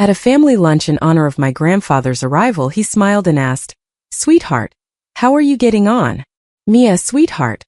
At a family lunch in honor of my grandfather's arrival, he smiled and asked, "Sweetheart, how are you getting on?" "Mia, sweetheart,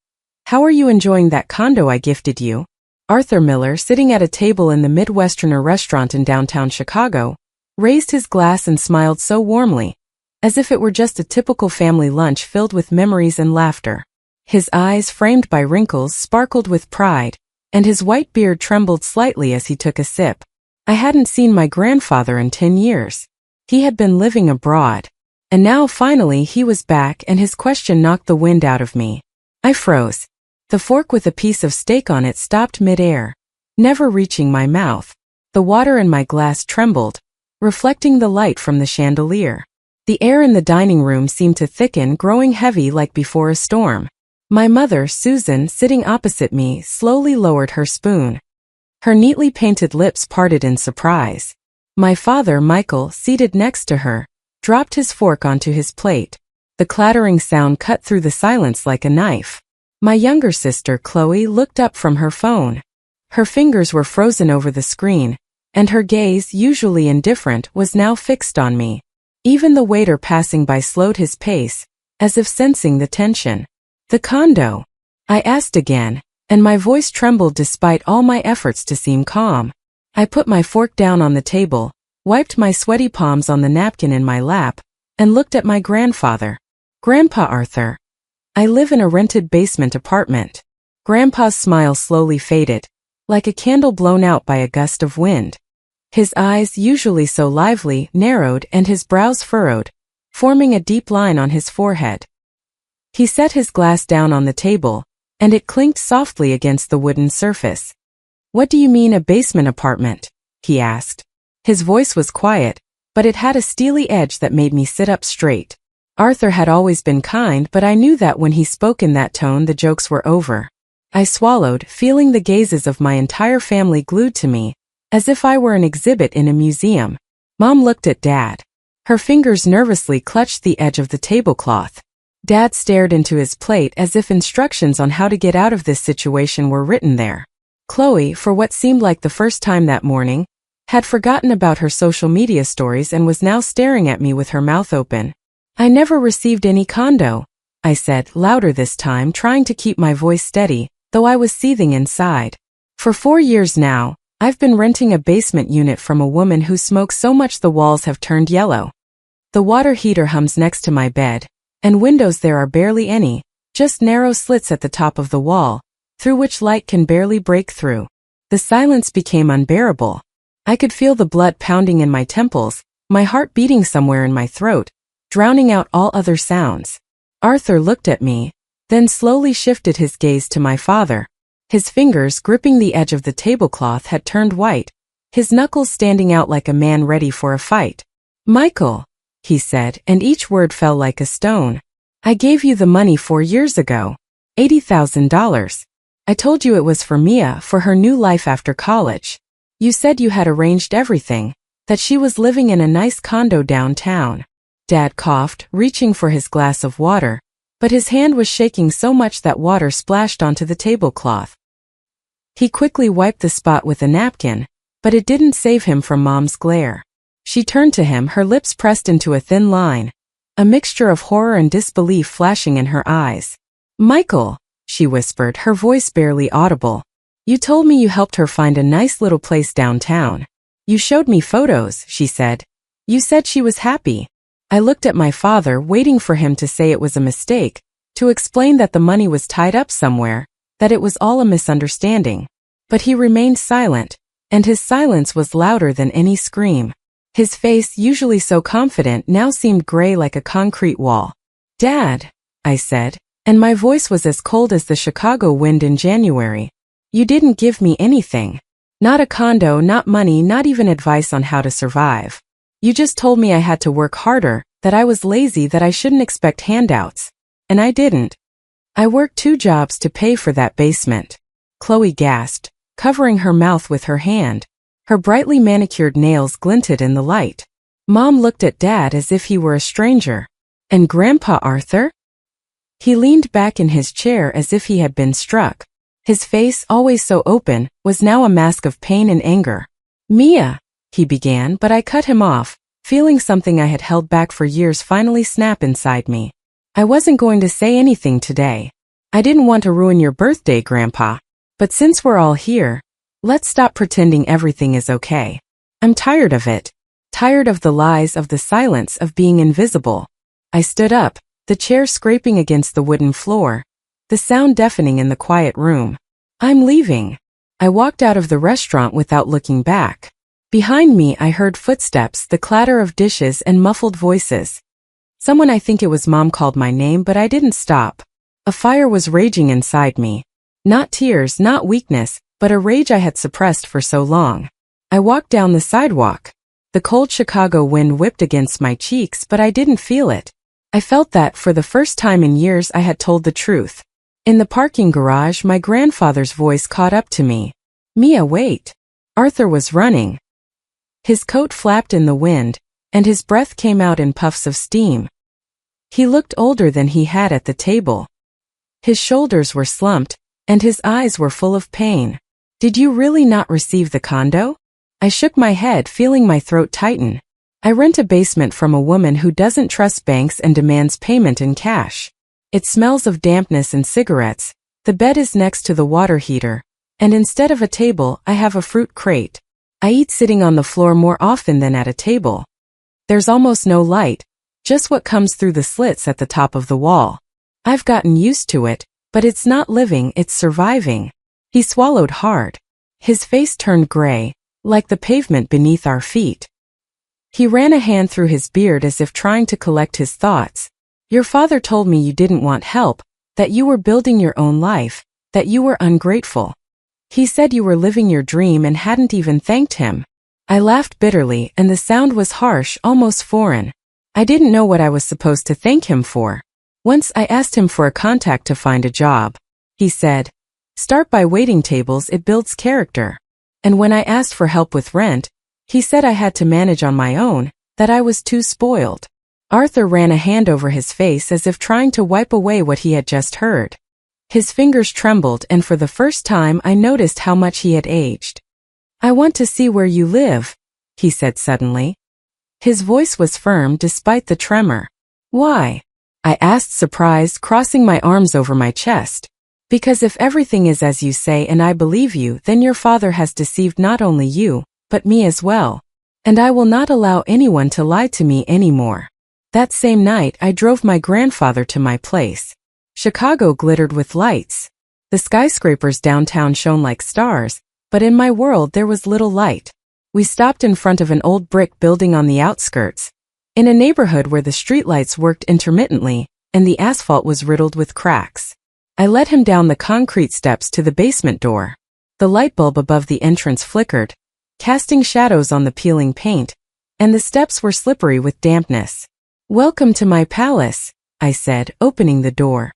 how are you enjoying that condo I gifted you?" Arthur Miller, sitting at a table in the Midwesterner restaurant in downtown Chicago, raised his glass and smiled so warmly, as if it were just a typical family lunch filled with memories and laughter. His eyes, framed by wrinkles, sparkled with pride, and his white beard trembled slightly as he took a sip. I hadn't seen my grandfather in 10 years. He had been living abroad. And now finally he was back, and his question knocked the wind out of me. I froze. The fork with a piece of steak on it stopped mid-air, never reaching my mouth. The water in my glass trembled, reflecting the light from the chandelier. The air in the dining room seemed to thicken, growing heavy like before a storm. My mother, Susan, sitting opposite me, slowly lowered her spoon. Her neatly painted lips parted in surprise. My father, Michael, seated next to her, dropped his fork onto his plate. The clattering sound cut through the silence like a knife. My younger sister, Chloe, looked up from her phone. Her fingers were frozen over the screen, and her gaze, usually indifferent, was now fixed on me. Even the waiter passing by slowed his pace, as if sensing the tension. "The condo?" I asked again, and my voice trembled despite all my efforts to seem calm. I put my fork down on the table, wiped my sweaty palms on the napkin in my lap, and looked at my grandfather. "Grandpa Arthur, I live in a rented basement apartment." Grandpa's smile slowly faded, like a candle blown out by a gust of wind. His eyes, usually so lively, narrowed, and his brows furrowed, forming a deep line on his forehead. He set his glass down on the table, and it clinked softly against the wooden surface. "What do you mean, a basement apartment?" he asked. His voice was quiet, but it had a steely edge that made me sit up straight. Arthur had always been kind, but I knew that when he spoke in that tone the jokes were over. I swallowed, feeling the gazes of my entire family glued to me, as if I were an exhibit in a museum. Mom looked at Dad. Her fingers nervously clutched the edge of the tablecloth. Dad stared into his plate as if instructions on how to get out of this situation were written there. Chloe, for what seemed like the first time that morning, had forgotten about her social media stories and was now staring at me with her mouth open. "I never received any condo," I said, louder this time, trying to keep my voice steady, though I was seething inside. "For 4 years now, I've been renting a basement unit from a woman who smokes so much the walls have turned yellow. The water heater hums next to my bed, and windows there are barely any, just narrow slits at the top of the wall, through which light can barely break through." The silence became unbearable. I could feel the blood pounding in my temples, my heart beating somewhere in my throat, drowning out all other sounds. Arthur looked at me, then slowly shifted his gaze to my father. His fingers, gripping the edge of the tablecloth, had turned white, his knuckles standing out like a man ready for a fight. "Michael," he said, and each word fell like a stone. "I gave you the money 4 years ago. $80,000. I told you it was for Mia, for her new life after college. You said you had arranged everything, that she was living in a nice condo downtown." Dad coughed, reaching for his glass of water, but his hand was shaking so much that water splashed onto the tablecloth. He quickly wiped the spot with a napkin, but it didn't save him from Mom's glare. She turned to him, her lips pressed into a thin line, a mixture of horror and disbelief flashing in her eyes. "Michael," she whispered, her voice barely audible. "You told me you helped her find a nice little place downtown. You showed me photos," she said. "You said she was happy." I looked at my father, waiting for him to say it was a mistake, to explain that the money was tied up somewhere, that it was all a misunderstanding. But he remained silent, and his silence was louder than any scream. His face, usually so confident, now seemed gray like a concrete wall. "Dad," I said, and my voice was as cold as the Chicago wind in January. "You didn't give me anything. Not a condo, not money, not even advice on how to survive. You just told me I had to work harder, that I was lazy, that I shouldn't expect handouts. And I didn't. I worked 2 jobs to pay for that basement." Chloe gasped, covering her mouth with her hand. Her brightly manicured nails glinted in the light. Mom looked at Dad as if he were a stranger. "And Grandpa Arthur?" He leaned back in his chair as if he had been struck. His face, always so open, was now a mask of pain and anger. "Mia," he began, but I cut him off, feeling something I had held back for years finally snap inside me. I wasn't going to say anything today. I didn't want to ruin your birthday, Grandpa. But since we're all here, let's stop pretending everything is okay. I'm tired of it. Tired of the lies, of the silence, of being invisible. I stood up, the chair scraping against the wooden floor, the sound deafening in the quiet room. I'm leaving. I walked out of the restaurant without looking back. Behind me I heard footsteps, the clatter of dishes and muffled voices. Someone, I think it was Mom, called my name, but I didn't stop. A fire was raging inside me. Not tears, not weakness, but a rage I had suppressed for so long. I walked down the sidewalk. The cold Chicago wind whipped against my cheeks, but I didn't feel it. I felt that for the first time in years I had told the truth. In the parking garage, my grandfather's voice caught up to me. Mia, wait. Arthur was running. His coat flapped in the wind, and his breath came out in puffs of steam. He looked older than he had at the table. His shoulders were slumped, and his eyes were full of pain. Did you really not receive the condo? I shook my head, feeling my throat tighten. I rent a basement from a woman who doesn't trust banks and demands payment in cash. It smells of dampness and cigarettes. The bed is next to the water heater, and instead of a table, I have a fruit crate. I eat sitting on the floor more often than at a table. There's almost no light, just what comes through the slits at the top of the wall. I've gotten used to it, but it's not living, it's surviving. He swallowed hard. His face turned gray, like the pavement beneath our feet. He ran a hand through his beard as if trying to collect his thoughts. Your father told me you didn't want help, that you were building your own life, that you were ungrateful. He said you were living your dream and hadn't even thanked him. I laughed bitterly, and the sound was harsh, almost foreign. I didn't know what I was supposed to thank him for. Once I asked him for a contact to find a job. He said, start by waiting tables, it builds character. And when I asked for help with rent, he said I had to manage on my own, that I was too spoiled. Arthur ran a hand over his face as if trying to wipe away what he had just heard. His fingers trembled, and for the first time I noticed how much he had aged. I want to see where you live, he said suddenly. His voice was firm despite the tremor. Why? I asked, surprised, crossing my arms over my chest. Because if everything is as you say and I believe you, then your father has deceived not only you, but me as well. And I will not allow anyone to lie to me anymore. That same night I drove my grandfather to my place. Chicago glittered with lights. The skyscrapers downtown shone like stars, but in my world there was little light. We stopped in front of an old brick building on the outskirts, in a neighborhood where the streetlights worked intermittently, and the asphalt was riddled with cracks. I led him down the concrete steps to the basement door. The light bulb above the entrance flickered, casting shadows on the peeling paint, and the steps were slippery with dampness. Welcome to my palace, I said, opening the door.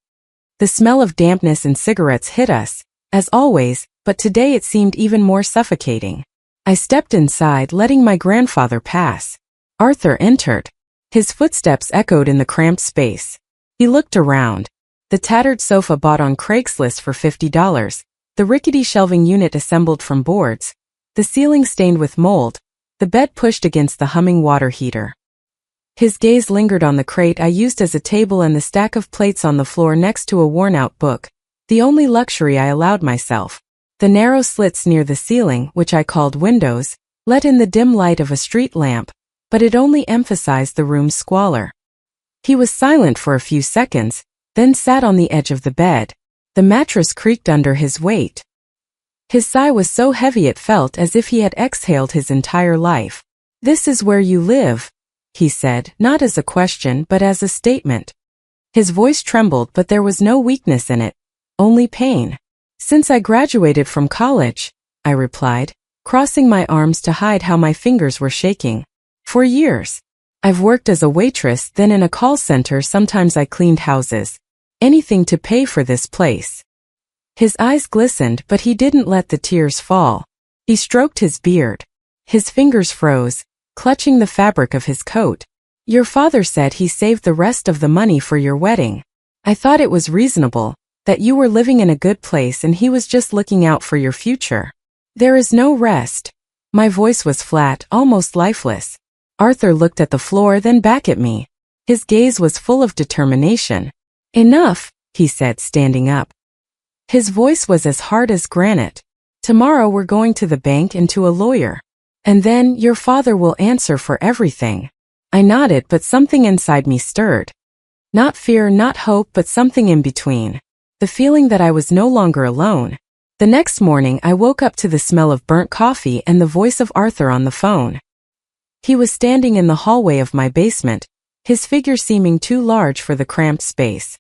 The smell of dampness and cigarettes hit us, as always, but today it seemed even more suffocating. I stepped inside, letting my grandfather pass. Arthur entered. His footsteps echoed in the cramped space. He looked around. The tattered sofa bought on Craigslist for $50, the rickety shelving unit assembled from boards, the ceiling stained with mold, the bed pushed against the humming water heater. His gaze lingered on the crate I used as a table and the stack of plates on the floor next to a worn-out book, the only luxury I allowed myself. The narrow slits near the ceiling, which I called windows, let in the dim light of a street lamp, but it only emphasized the room's squalor. He was silent for a few seconds, then sat on the edge of the bed. The mattress creaked under his weight. His sigh was so heavy it felt as if he had exhaled his entire life. This is where you live, he said, not as a question but as a statement. His voice trembled, but there was no weakness in it, only pain. Since I graduated from college, I replied, crossing my arms to hide how my fingers were shaking. For years. I've worked as a waitress, then in a call center, sometimes I cleaned houses. Anything to pay for this place. His eyes glistened, but he didn't let the tears fall. He stroked his beard. His fingers froze, clutching the fabric of his coat. Your father said he saved the rest of the money for your wedding. I thought it was reasonable, that you were living in a good place and he was just looking out for your future. There is no rest, My voice was flat, almost lifeless. Arthur looked at the floor, then back at me. His gaze was full of determination. Enough, he said, standing up. His voice was as hard as granite. Tomorrow we're going to the bank and to a lawyer. And then your father will answer for everything. I nodded, but something inside me stirred. Not fear, not hope, but something in between. The feeling that I was no longer alone. The next morning I woke up to the smell of burnt coffee and the voice of Arthur on the phone. He was standing in the hallway of my basement, his figure seeming too large for the cramped space.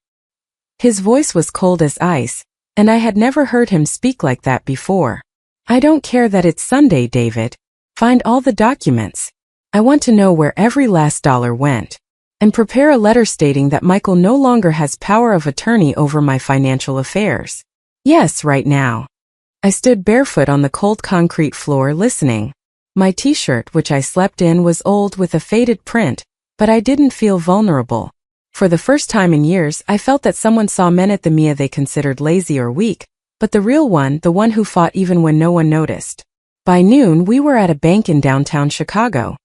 His voice was cold as ice, and I had never heard him speak like that before. I don't care that it's Sunday, David. Find all the documents. I want to know where every last dollar went. And prepare a letter stating that Michael no longer has power of attorney over my financial affairs. Yes, right now. I stood barefoot on the cold concrete floor listening. My t-shirt, which I slept in, was old with a faded print, but I didn't feel vulnerable. For the first time in years, I felt that someone saw men at the Mia they considered lazy or weak, but the real one, the one who fought even when no one noticed. By noon, we were at a bank in downtown Chicago.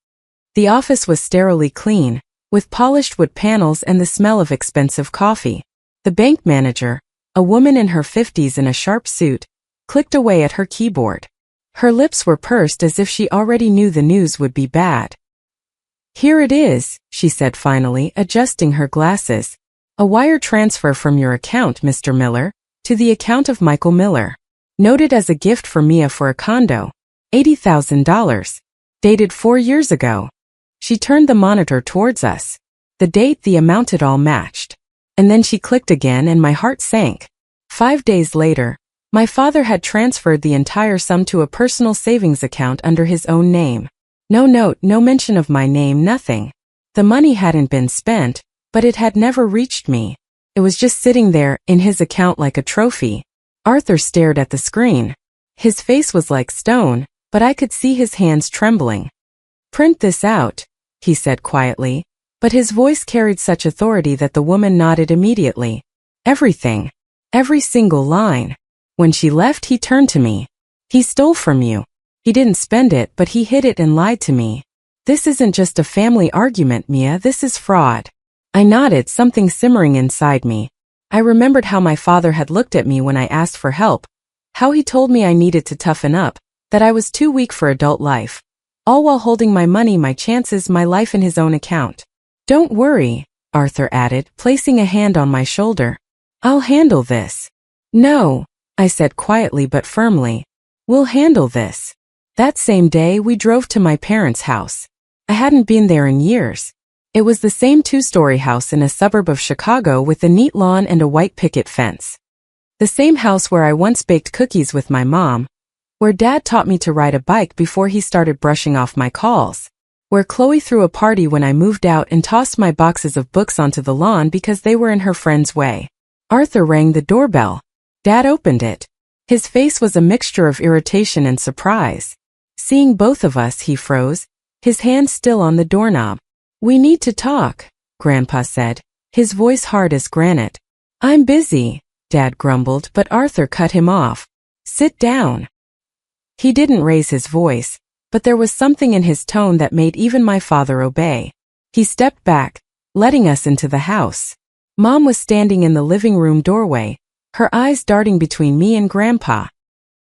The office was sterilely clean, with polished wood panels and the smell of expensive coffee. The bank manager, a woman in her 50s in a sharp suit, clicked away at her keyboard. Her lips were pursed as if she already knew the news would be bad. Here it is, she said finally, adjusting her glasses. A wire transfer from your account, Mr. Miller, to the account of Michael Miller. Noted as a gift for Mia for a condo. $80,000. Dated 4 years ago. She turned the monitor towards us. The date, the amount, it all matched. And then she clicked again and my heart sank. 5 days later, my father had transferred the entire sum to a personal savings account under his own name. No note, no mention of my name, nothing. The money hadn't been spent, but it had never reached me. It was just sitting there, in his account like a trophy. Arthur stared at the screen. His face was like stone, but I could see his hands trembling. Print this out, he said quietly, but his voice carried such authority that the woman nodded immediately. Everything. Every single line. When she left, he turned to me. He stole from you. He didn't spend it, but he hid it and lied to me. This isn't just a family argument, Mia, this is fraud. I nodded, something simmering inside me. I remembered how my father had looked at me when I asked for help, how he told me I needed to toughen up, that I was too weak for adult life. All while holding my money, my chances, my life in his own account. Don't worry, Arthur added, placing a hand on my shoulder. I'll handle this. No, I said quietly but firmly. We'll handle this. That same day, we drove to my parents' house. I hadn't been there in years. It was the same 2-story house in a suburb of Chicago with a neat lawn and a white picket fence. The same house where I once baked cookies with my mom, where Dad taught me to ride a bike before he started brushing off my calls, where Chloe threw a party when I moved out and tossed my boxes of books onto the lawn because they were in her friend's way. Arthur rang the doorbell. Dad opened it. His face was a mixture of irritation and surprise. Seeing both of us, he froze, his hand still on the doorknob. We need to talk, Grandpa said, his voice hard as granite. I'm busy, Dad grumbled, but Arthur cut him off. Sit down. He didn't raise his voice, but there was something in his tone that made even my father obey. He stepped back, letting us into the house. Mom was standing in the living room doorway, her eyes darting between me and Grandpa.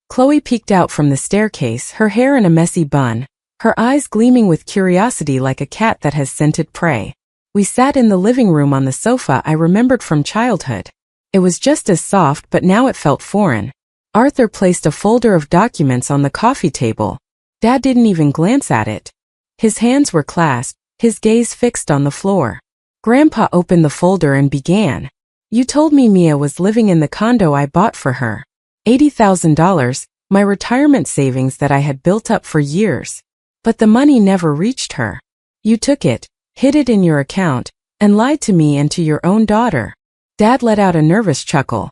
Chloe peeked out from the staircase, her hair in a messy bun, her eyes gleaming with curiosity like a cat that has scented prey. We sat in the living room on the sofa I remembered from childhood. It was just as soft, but now it felt foreign. Arthur placed a folder of documents on the coffee table. Dad didn't even glance at it. His hands were clasped, his gaze fixed on the floor. Grandpa opened the folder and began. You told me Mia was living in the condo I bought for her. $80,000, my retirement savings that I had built up for years. But the money never reached her. You took it, hid it in your account, and lied to me and to your own daughter. Dad let out a nervous chuckle.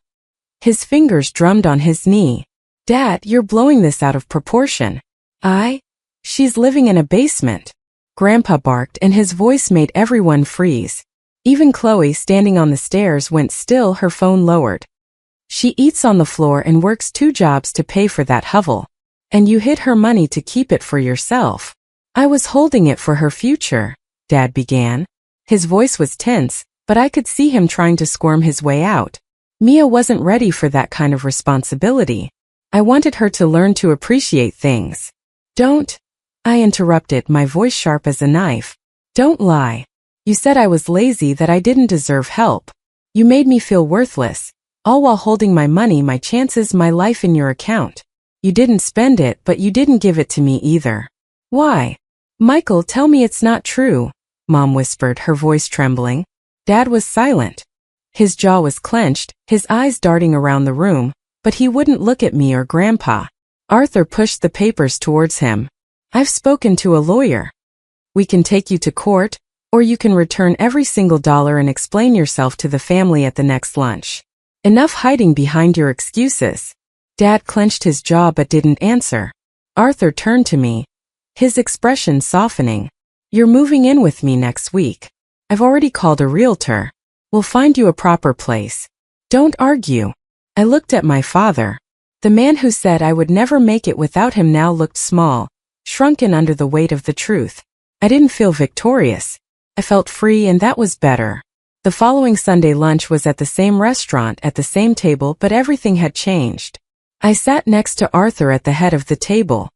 His fingers drummed on his knee. Dad, you're blowing this out of proportion. She's living in a basement. Grandpa barked and his voice made everyone freeze. Even Chloe, standing on the stairs, went still, her phone lowered. She eats on the floor and works 2 jobs to pay for that hovel. And you hid her money to keep it for yourself. I was holding it for her future, Dad began. His voice was tense, but I could see him trying to squirm his way out. Mia wasn't ready for that kind of responsibility. I wanted her to learn to appreciate things. Don't, I interrupted, my voice sharp as a knife. Don't lie. You said I was lazy, that I didn't deserve help. You made me feel worthless, all while holding my money, my chances, my life in your account. You didn't spend it, but you didn't give it to me either. Why? Michael, tell me it's not true, Mom whispered, her voice trembling. Dad was silent. His jaw was clenched, his eyes darting around the room, but he wouldn't look at me or Grandpa. Arthur pushed the papers towards him. I've spoken to a lawyer. We can take you to court, or you can return every single dollar and explain yourself to the family at the next lunch. Enough hiding behind your excuses. Dad clenched his jaw but didn't answer. Arthur turned to me, his expression softening. You're moving in with me next week. I've already called a realtor. We'll find you a proper place. Don't argue. I looked at my father. The man who said I would never make it without him now looked small, shrunken under the weight of the truth. I didn't feel victorious. I felt free, and that was better. The following Sunday lunch was at the same restaurant, at the same table, but everything had changed. I sat next to Arthur at the head of the table.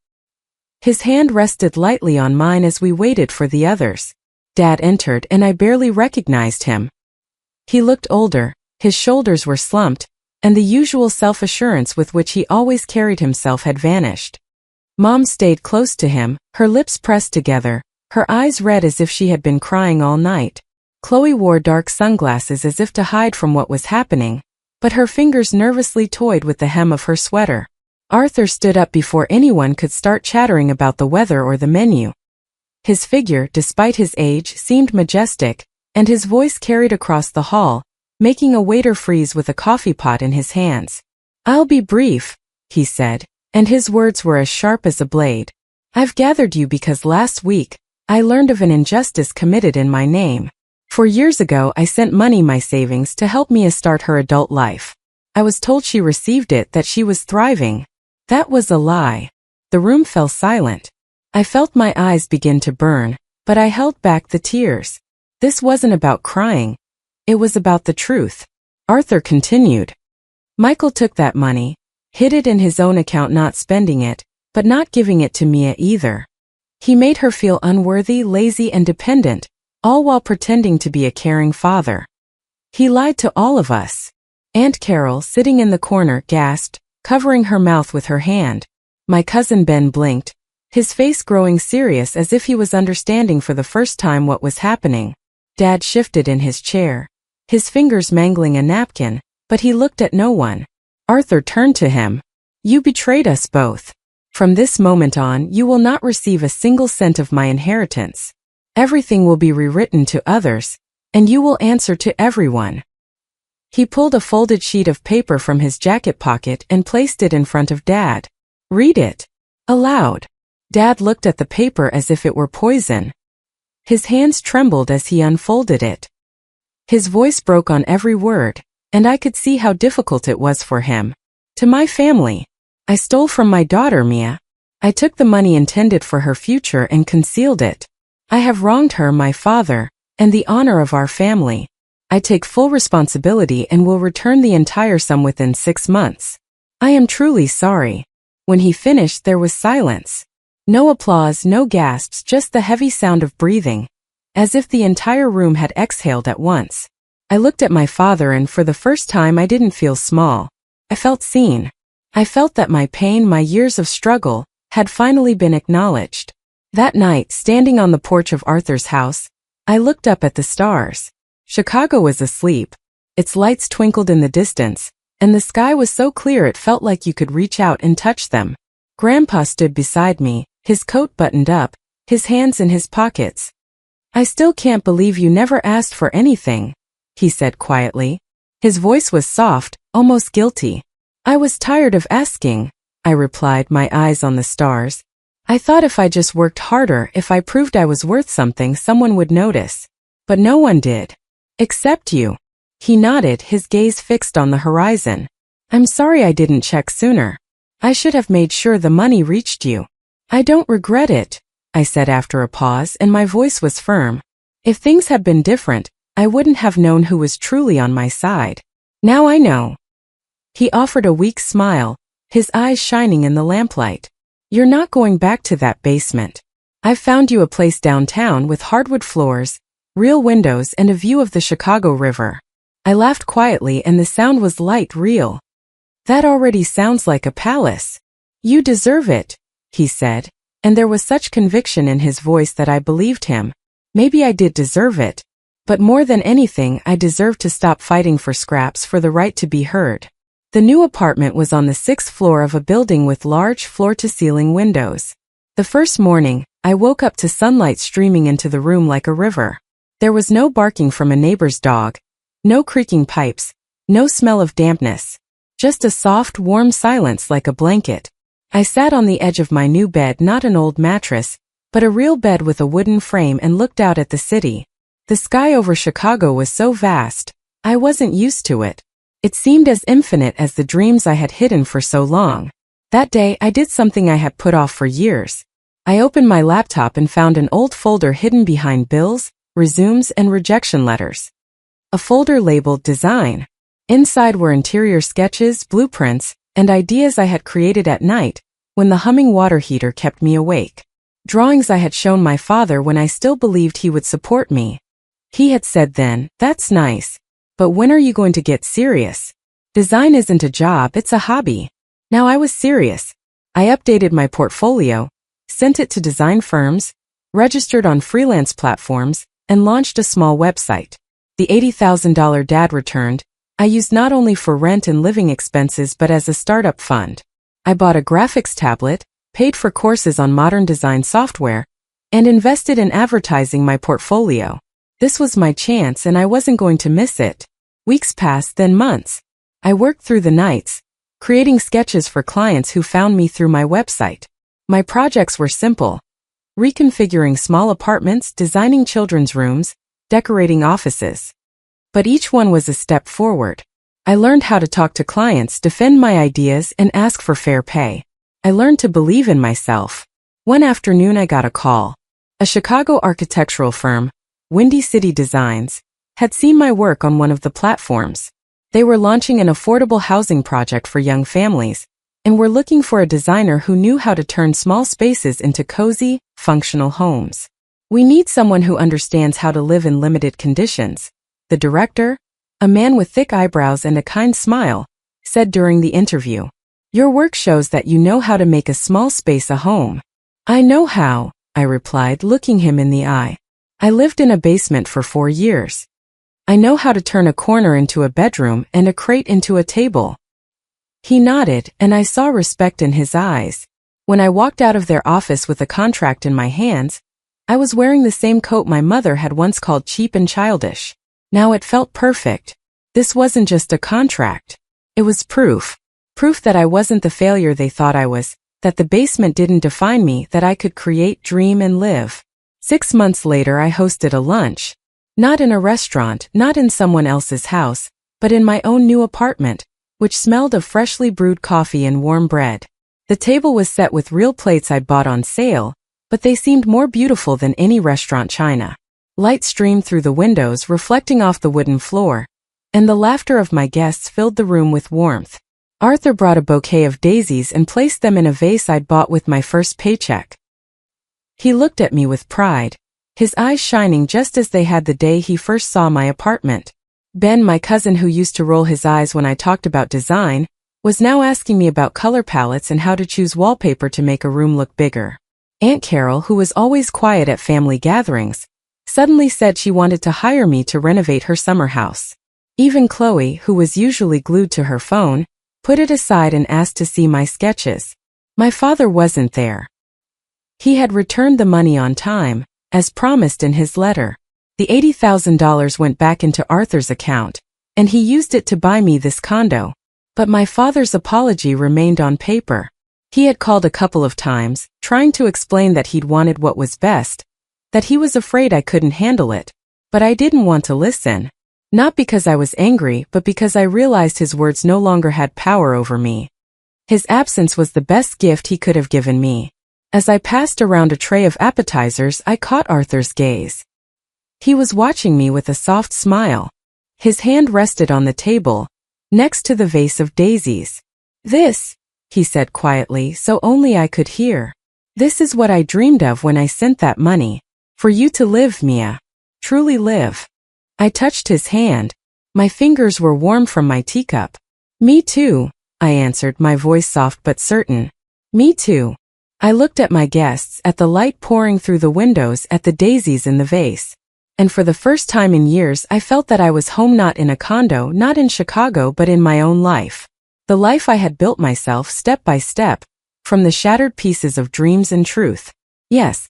His hand rested lightly on mine as we waited for the others. Dad entered, and I barely recognized him. He looked older, his shoulders were slumped, and the usual self-assurance with which he always carried himself had vanished. Mom stayed close to him, her lips pressed together, her eyes red as if she had been crying all night. Chloe wore dark sunglasses as if to hide from what was happening, but her fingers nervously toyed with the hem of her sweater. Arthur stood up before anyone could start chattering about the weather or the menu. His figure, despite his age, seemed majestic, and his voice carried across the hall, making a waiter freeze with a coffee pot in his hands. I'll be brief, he said, and his words were as sharp as a blade. I've gathered you because last week, I learned of an injustice committed in my name. 4 years ago, I sent money, my savings, to help Mia start her adult life. I was told she received it, that she was thriving. That was a lie. The room fell silent. I felt my eyes begin to burn, but I held back the tears. This wasn't about crying. It was about the truth. Arthur continued. Michael took that money, hid it in his own account, not spending it, but not giving it to Mia either. He made her feel unworthy, lazy, and dependent, all while pretending to be a caring father. He lied to all of us. Aunt Carol, sitting in the corner, gasped, covering her mouth with her hand. My cousin Ben blinked, his face growing serious as if he was understanding for the first time what was happening. Dad shifted in his chair, his fingers mangling a napkin, but he looked at no one. Arthur turned to him. You betrayed us both. From this moment on, you will not receive a single cent of my inheritance. Everything will be rewritten to others, and you will answer to everyone. He pulled a folded sheet of paper from his jacket pocket and placed it in front of Dad. Read it. Aloud. Dad looked at the paper as if it were poison. His hands trembled as he unfolded it. His voice broke on every word, and I could see how difficult it was for him. To my family. I stole from my daughter, Mia. I took the money intended for her future and concealed it. I have wronged her, my father, and the honor of our family. I take full responsibility and will return the entire sum within 6 months. I am truly sorry. When he finished, there was silence. No applause, no gasps, just the heavy sound of breathing, as if the entire room had exhaled at once. I looked at my father, and for the first time I didn't feel small. I felt seen. I felt that my pain, my years of struggle, had finally been acknowledged. That night, standing on the porch of Arthur's house, I looked up at the stars. Chicago was asleep. Its lights twinkled in the distance, and the sky was so clear it felt like you could reach out and touch them. Grandpa stood beside me, his coat buttoned up, his hands in his pockets. I still can't believe you never asked for anything, he said quietly. His voice was soft, almost guilty. I was tired of asking, I replied, my eyes on the stars. I thought if I just worked harder, if I proved I was worth something, someone would notice. But no one did. Except you. He nodded, his gaze fixed on the horizon. I'm sorry I didn't check sooner. I should have made sure the money reached you. I don't regret it, I said after a pause, and my voice was firm. If things had been different, I wouldn't have known who was truly on my side. Now I know. He offered a weak smile, his eyes shining in the lamplight. You're not going back to that basement. I've found you a place downtown with hardwood floors, real windows, and a view of the Chicago River. I laughed quietly, and the sound was light, real. That already sounds like a palace. You deserve it, he said, and there was such conviction in his voice that I believed him. Maybe I did deserve it. But more than anything, I deserved to stop fighting for scraps for the right to be heard. The new apartment was on the 6th floor of a building with large floor-to-ceiling windows. The first morning, I woke up to sunlight streaming into the room like a river. There was no barking from a neighbor's dog, no creaking pipes, no smell of dampness. Just a soft, warm silence like a blanket. I sat on the edge of my new bed, not an old mattress, but a real bed with a wooden frame, and looked out at the city. The sky over Chicago was so vast, I wasn't used to it. It seemed as infinite as the dreams I had hidden for so long. That day, I did something I had put off for years. I opened my laptop and found an old folder hidden behind bills, resumes, and rejection letters. A folder labeled Design. Inside were interior sketches, blueprints, and ideas I had created at night, when the humming water heater kept me awake. Drawings I had shown my father when I still believed he would support me. He had said then, "That's nice. But when are you going to get serious? Design isn't a job, it's a hobby." Now I was serious. I updated my portfolio, sent it to design firms, registered on freelance platforms, and launched a small website. The $80,000 Dad returned, I used not only for rent and living expenses but as a startup fund. I bought a graphics tablet, paid for courses on modern design software, and invested in advertising my portfolio. This was my chance, and I wasn't going to miss it. Weeks passed, then months. I worked through the nights, creating sketches for clients who found me through my website. My projects were simple: reconfiguring small apartments, designing children's rooms, decorating offices. But each one was a step forward. I learned how to talk to clients, defend my ideas, and ask for fair pay. I learned to believe in myself. One afternoon I got a call. A Chicago architectural firm, Windy City Designs, had seen my work on one of the platforms. They were launching an affordable housing project for young families, and were looking for a designer who knew how to turn small spaces into cozy, functional homes. "We need someone who understands how to live in limited conditions," the director, a man with thick eyebrows and a kind smile, said during the interview. "Your work shows that you know how to make a small space a home." "I know how," I replied, looking him in the eye. "I lived in a basement for 4 years. I know how to turn a corner into a bedroom and a crate into a table." He nodded, and I saw respect in his eyes. When I walked out of their office with a contract in my hands, I was wearing the same coat my mother had once called cheap and childish. Now it felt perfect. This wasn't just a contract. It was proof. Proof that I wasn't the failure they thought I was, that the basement didn't define me, that I could create, dream, and live. 6 months later I hosted a lunch. Not in a restaurant, not in someone else's house, but in my own new apartment, which smelled of freshly brewed coffee and warm bread. The table was set with real plates I'd bought on sale, but they seemed more beautiful than any restaurant china. Light streamed through the windows, reflecting off the wooden floor, and the laughter of my guests filled the room with warmth. Arthur brought a bouquet of daisies and placed them in a vase I'd bought with my first paycheck. He looked at me with pride, his eyes shining just as they had the day he first saw my apartment. Ben, my cousin who used to roll his eyes when I talked about design, was now asking me about color palettes and how to choose wallpaper to make a room look bigger. Aunt Carol, who was always quiet at family gatherings, suddenly said she wanted to hire me to renovate her summer house. Even Chloe, who was usually glued to her phone, put it aside and asked to see my sketches. My father wasn't there. He had returned the money on time, as promised in his letter. The $80,000 went back into Arthur's account, and he used it to buy me this condo. But my father's apology remained on paper. He had called a couple of times, trying to explain that he'd wanted what was best, that he was afraid I couldn't handle it. But I didn't want to listen. Not because I was angry, but because I realized his words no longer had power over me. His absence was the best gift he could have given me. As I passed around a tray of appetizers, I caught Arthur's gaze. He was watching me with a soft smile. His hand rested on the table, next to the vase of daisies. "This," he said quietly so only I could hear. "This is what I dreamed of when I sent that money. For you to live, Mia. Truly live." I touched his hand. My fingers were warm from my teacup. "Me too," I answered, my voice soft but certain. "Me too." I looked at my guests, at the light pouring through the windows, at the daisies in the vase. And for the first time in years I felt that I was home, not in a condo, not in Chicago, but in my own life. The life I had built myself step by step, from the shattered pieces of dreams and truth. Yes,